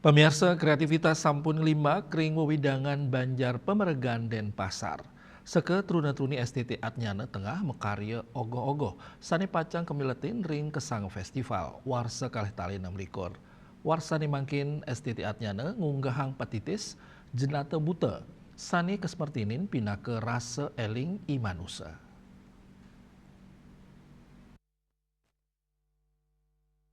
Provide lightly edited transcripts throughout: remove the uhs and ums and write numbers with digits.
Pemirsa kreativitas sampun lima kring wewidangan Banjar Pemeregan Denpasar. Seke truna-truni STT Atnyana tengah mekarya ogoh-ogoh. Sani pacang kemiletin ring kesang festival. Warsa kalih tali 6 likur. Warsani mangkin STT Atnyana ngunggahang petitis jenata buta. Sani kesmertinin pindah ke rasa eling imanusa.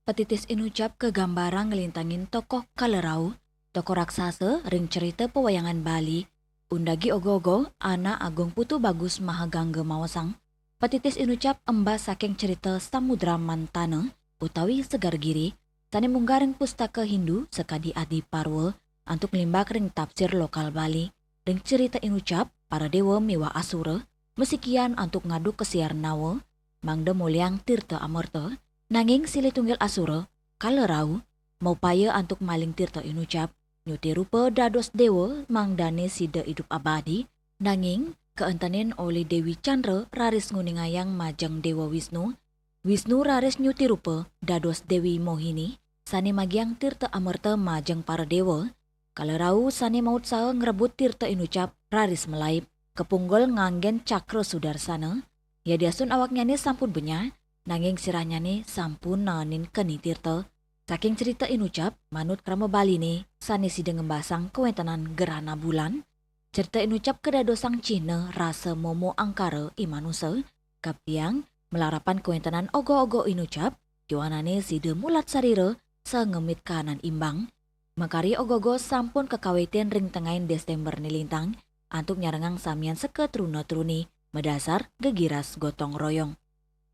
Petitis inucap ke gambaran ngelintangin tokoh Kalerau, tokoh raksasa ring cerita pewayangan Bali, undagi ogogo ana Agung Putu Bagus Mahagangga Mawasang. Petitis inucap embas saking cerita Samudra Mantana utawi Segar Giri, tani munggaring pustaka Hindu sekadi Adi Parwa untuk limbak ring tafsir lokal Bali. Ring cerita inucap para dewa mewah asura, mesikian untuk ngadu kesiar nawa, mangda mulyang tirta amerta, nanging silih tunggal asura, Kalerau, mau paya untuk maling tirta inucap, nyuti rupa dados dewa mangdane sida hidup abadi, nanging keentanin oleh Dewi Chandra raris nguningayang majang Dewa Wisnu, Wisnu raris nyuti rupa dados Dewi Mohini, sane magiang tirta amerta majang para dewa, Kalerau sane maut saha ngerebut tirta inucap raris melaip, kepunggol nganggen cakra sudarsana, ya diasun awaknya ni sampun benya, nanging sirahnya ni sampun nanin keni tirta. Saking cerita inucap, manut krama Bali ni, sani sida ngembasang kewentanan gerhana bulan. Cerita inucap kedadosang Cina rasa momo angkara imanusa, kapiang melarapan kewentanan ogo-ogo inucap, juanane sida mulat sarira, sengemit kahanan imbang. Makari ogogo sampun kekaweten ring tengahin Desember nilintang, antuk nyarengang samian seke truna-truni, medasar gegiras gotong royong.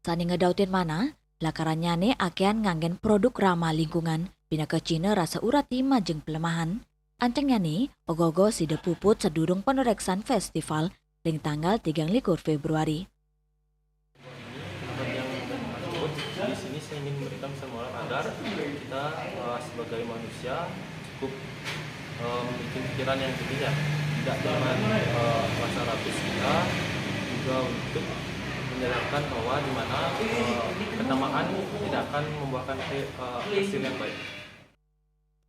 Sani ngedautin mana, lakarannya ne akean nganggen produk ramah lingkungan, pina ke Cina rasa urati majeng pelemahan. Ancengnya nih, ogogo sida puput sedurung penereksan festival ring tanggal 3 Februari. Di sini saya ingin memberikan semua agar kita sebagai manusia cukup memiliki pikiran yang tinggi ya, tidak dengan rasa rakus kita, juga untuk menjelaskan bahwa di mana kenamaan tidak akan membuahkan hasil yang baik.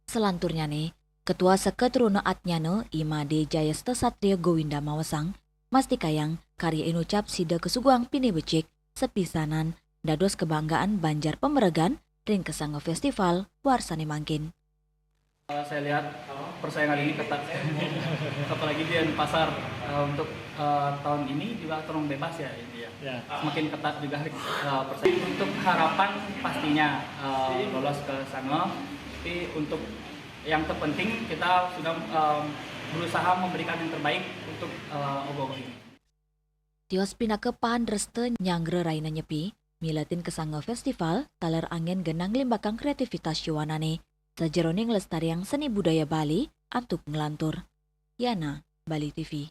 Selanturnya nih, Ketua Seketruna Atnyana Imade Jayasta Satria Gowinda Mawasang, mastikayang karya inucap sida kesuguang pini becik, sepisanan, dados kebanggaan Banjar Pemeregan, ring kesangga festival warsane mangkin. Saya lihat persaingan ini ketat, apalagi di Denpasar untuk tahun ini juga turun bebas ya, semakin ketat juga persaingan. Untuk harapan pastinya lolos ke sana, tapi untuk yang terpenting kita sudah berusaha memberikan yang terbaik untuk ogoh-ogoh ini. Tios pinake pahan reste nyangre raina nyepi, milatin kesangga festival, taler angin genang limbakang kreativitas yuwanane, sajeroning lestariang seni budaya Bali, antuk ngelantur. Yana, Bali TV.